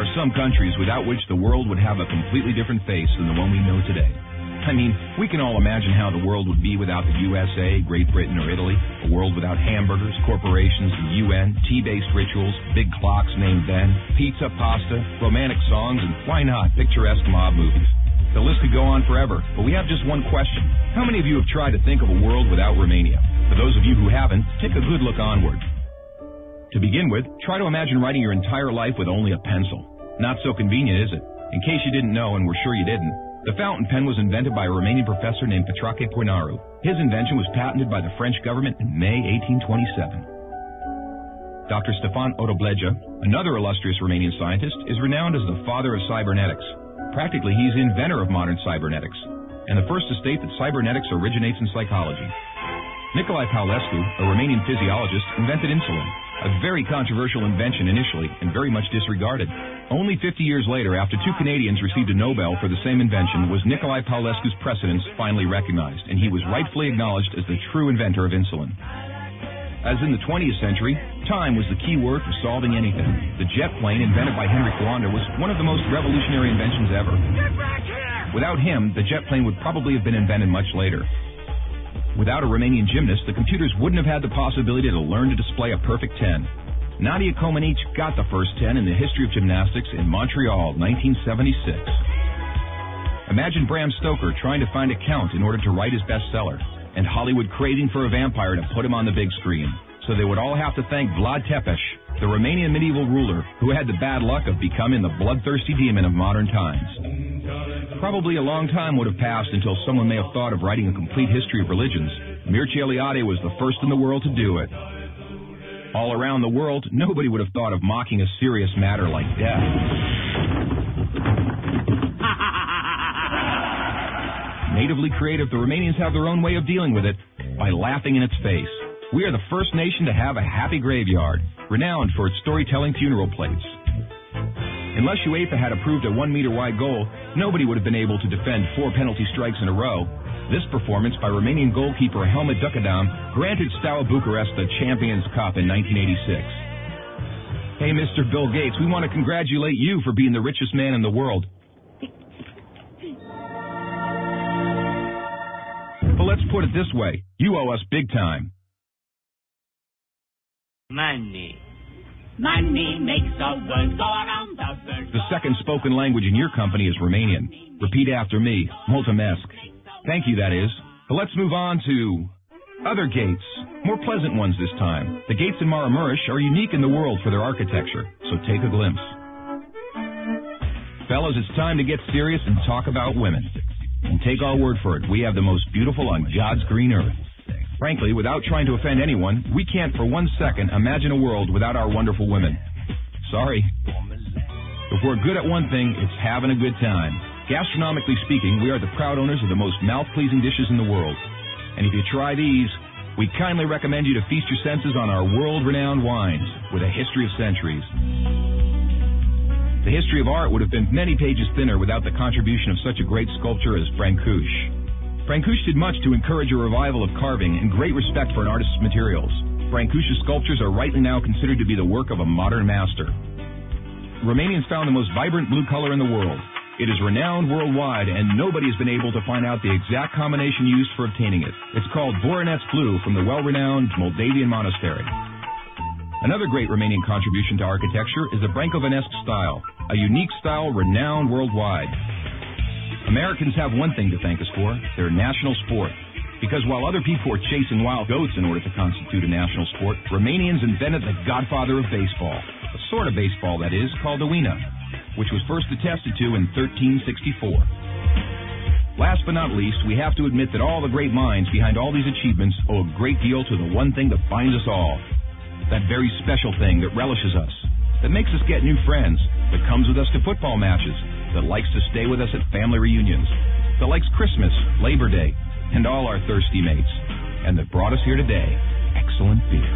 are some countries without which the world would have a completely different face than the one we know today. I mean, we can all imagine how the world would be without the USA, Great Britain, or Italy. A world without hamburgers, corporations, the UN, tea-based rituals, big clocks named then, pizza, pasta, romantic songs, and why not, picturesque mob movies. The list could go on forever, but we have just one question. How many of you have tried to think of a world without Romania? For those of you who haven't, take a good look onward. To begin with, try to imagine writing your entire life with only a pencil. Not so convenient, is it? In case you didn't know, and we're sure you didn't, the fountain pen was invented by a Romanian professor named Petrache Coinaru. His invention was patented by the French government in May 1827. Dr. Stefan Odobleja, another illustrious Romanian scientist, is renowned as the father of cybernetics. Practically, he's the inventor of modern cybernetics, and the first to state that cybernetics originates in psychology. Nicolae Paulescu, a Romanian physiologist, invented insulin, a very controversial invention initially and very much disregarded. Only 50 years later, after two Canadians received a Nobel for the same invention, was Nicolae Paulescu's precedence finally recognized, and he was rightfully acknowledged as the true inventor of insulin. As in the 20th century, time was the key word for solving anything. The jet plane, invented by Henry Fonda, was one of the most revolutionary inventions ever. Without him, the jet plane would probably have been invented much later. Without a Romanian gymnast, the computers wouldn't have had the possibility to learn to display a perfect 10. Nadia Comaneci got the first 10 in the history of gymnastics in Montreal, 1976. Imagine Bram Stoker trying to find a count in order to write his bestseller, and Hollywood craving for a vampire to put him on the big screen. So they would all have to thank Vlad Tepes, the Romanian medieval ruler who had the bad luck of becoming the bloodthirsty demon of modern times. Probably a long time would have passed until someone may have thought of writing a complete history of religions. Mircea Eliade was the first in the world to do it. All around the world, nobody would have thought of mocking a serious matter like death. Natively creative, the Romanians have their own way of dealing with it by laughing in its face. We are the first nation to have a happy graveyard, renowned for its storytelling funeral plates. Unless UEFA had approved a 1-meter-wide goal, nobody would have been able to defend 4 penalty strikes in a row. This performance by Romanian goalkeeper Helmut Ducadam granted Steaua Bucharest the Champions Cup in 1986. Hey, Mr. Bill Gates, we want to congratulate you for being the richest man in the world. But let's put it this way. You owe us big time. Money. Money makes the world go around the world. The second spoken language in your company is Romanian. Repeat after me. Mulțumesc. Thank you, that is. But let's move on to other gates. More pleasant ones this time. The gates in Maramureș are unique in the world for their architecture, so take a glimpse. Fellas, it's time to get serious and talk about women. And take our word for it, we have the most beautiful on God's green earth. Frankly, without trying to offend anyone, we can't for 1 second imagine a world without our wonderful women. Sorry. If we're good at one thing, it's having a good time. Gastronomically speaking, we are the proud owners of the most mouth-pleasing dishes in the world. And if you try these, we kindly recommend you to feast your senses on our world-renowned wines with a history of centuries. The history of art would have been many pages thinner without the contribution of such a great sculptor as Brancusi. Brancusi did much to encourage a revival of carving and great respect for an artist's materials. Brancusi's sculptures are rightly now considered to be the work of a modern master. Romanians found the most vibrant blue color in the world. It is renowned worldwide, and nobody has been able to find out the exact combination used for obtaining it. It's called Voronezh blue from the well-renowned Moldavian monastery. Another great Romanian contribution to architecture is the Brâncovenesque style, a unique style renowned worldwide. Americans have one thing to thank us for, their national sport. Because while other people were chasing wild goats in order to constitute a national sport, Romanians invented the godfather of baseball, a sort of baseball, that is, called the Uina, which was first attested to in 1364. Last but not least, we have to admit that all the great minds behind all these achievements owe a great deal to the one thing that binds us all. That very special thing that relishes us, that makes us get new friends, that comes with us to football matches, that likes to stay with us at family reunions, that likes Christmas, Labor Day, and all our thirsty mates, and that brought us here today, excellent beer.